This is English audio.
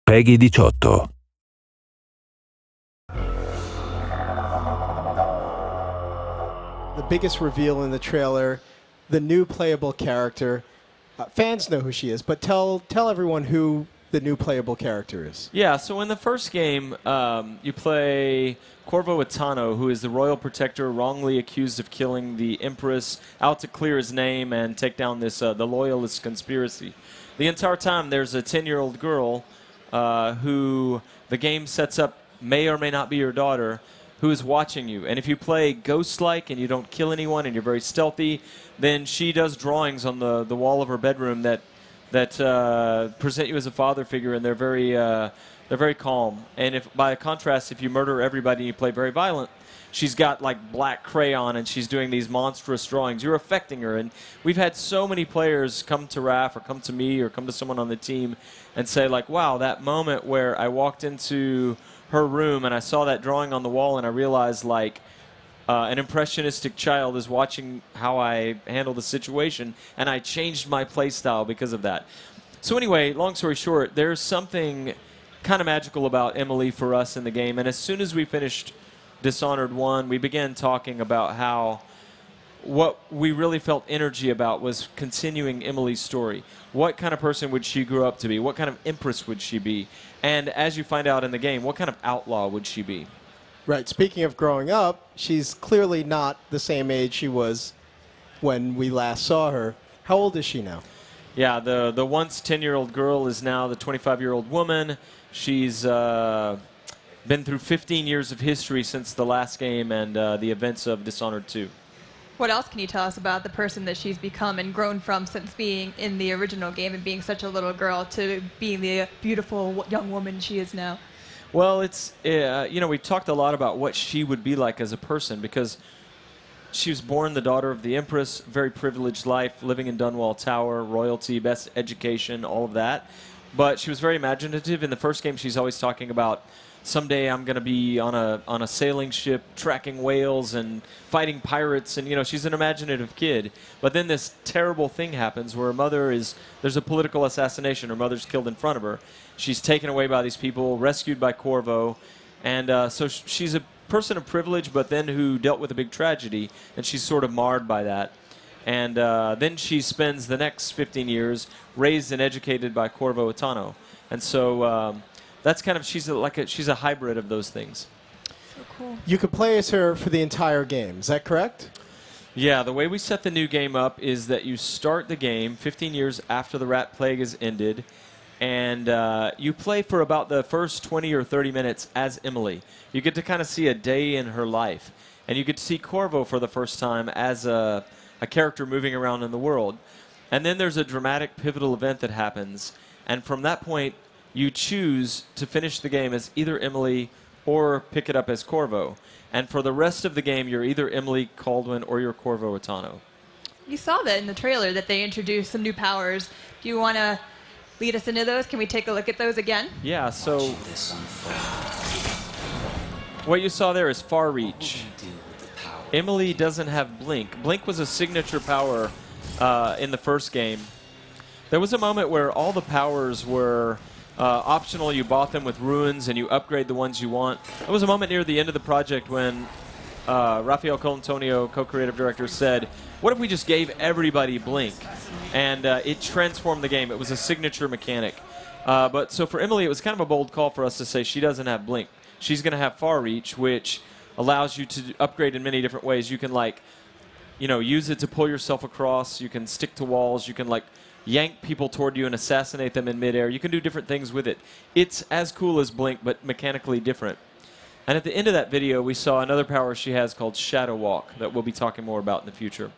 PEGI 18. The biggest reveal in the trailer, the new playable character. Fans know who she is, but tell everyone who the new playable character is. Yeah, so in the first game, you play Corvo Attano, who is the royal protector wrongly accused of killing the Empress, out to clear his name and take down this the Loyalist conspiracy. The entire time, there's a 10-year-old girl who the game sets up may or may not be your daughter, who is watching you. And if you play ghost-like and you don't kill anyone and you're very stealthy, then she does drawings on the wall of her bedroom that present you as a father figure, and they're very calm. And if, by contrast, if you murder everybody and you play very violent, she's got like black crayon and she's doing these monstrous drawings. You're affecting her. And we've had so many players come to Raph or come to me or come to someone on the team and say like, wow, that moment where I walked into her room and I saw that drawing on the wall and I realized like an impressionistic child is watching how I handle the situation, and I changed my play style because of that. So anyway, long story short, there's something kind of magical about Emily for us in the game, and as soon as we finished Dishonored 1, we began talking about how what we really felt energy about was continuing Emily's story. What kind of person would she grow up to be? What kind of empress would she be? And as you find out in the game, what kind of outlaw would she be? Right. Speaking of growing up, she's clearly not the same age she was when we last saw her. How old is she now? Yeah, the once 10-year-old girl is now the 25-year-old woman. She's been through 15 years of history since the last game and the events of Dishonored 2. What else can you tell us about the person that she's become and grown from since being in the original game and being such a little girl to being the beautiful young woman she is now? Well, it's, you know, we talked a lot about what she would be like as a person because she was born the daughter of the Empress, very privileged life, living in Dunwall Tower, royalty, best education, all of that. But she was very imaginative. In the first game, she's always talking about, someday I'm going to be on a sailing ship, tracking whales and fighting pirates. And, you know, she's an imaginative kid. But then this terrible thing happens where her mother is, there's a political assassination. Her mother's killed in front of her. She's taken away by these people, rescued by Corvo. And so she's a person of privilege, but then who dealt with a big tragedy. And she's sort of marred by that. And then she spends the next 15 years raised and educated by Corvo Attano. And so that's kind of, she's a hybrid of those things. So cool. You could play as her for the entire game. Is that correct? Yeah, the way we set the new game up is that you start the game 15 years after the Rat Plague has ended, and you play for about the first 20 or 30 minutes as Emily. You get to kind of see a day in her life, and you get to see Corvo for the first time as a character moving around in the world. And then there's a dramatic, pivotal event that happens, and from that point, you choose to finish the game as either Emily or pick it up as Corvo. And for the rest of the game, you're either Emily Kaldwin or you're Corvo Attano. You saw that in the trailer that they introduced some new powers. Do you want to lead us into those? Can we take a look at those again? Yeah, so what you saw there is Far Reach. Emily doesn't have Blink. Blink was a signature power in the first game. There was a moment where all the powers were optional. You bought them with ruins and you upgrade the ones you want. There was a moment near the end of the project when Rafael Colantonio, co-creative director, said, what if we just gave everybody Blink? And it transformed the game. It was a signature mechanic. But so for Emily, it was kind of a bold call for us to say she doesn't have Blink. She's going to have Far Reach, which allows you to upgrade in many different ways. You can, like, you know, use it to pull yourself across. You can stick to walls. You can, like, yank people toward you and assassinate them in midair. You can do different things with it. It's as cool as Blink, but mechanically different. And at the end of that video, we saw another power she has called Shadow Walk that we'll be talking more about in the future.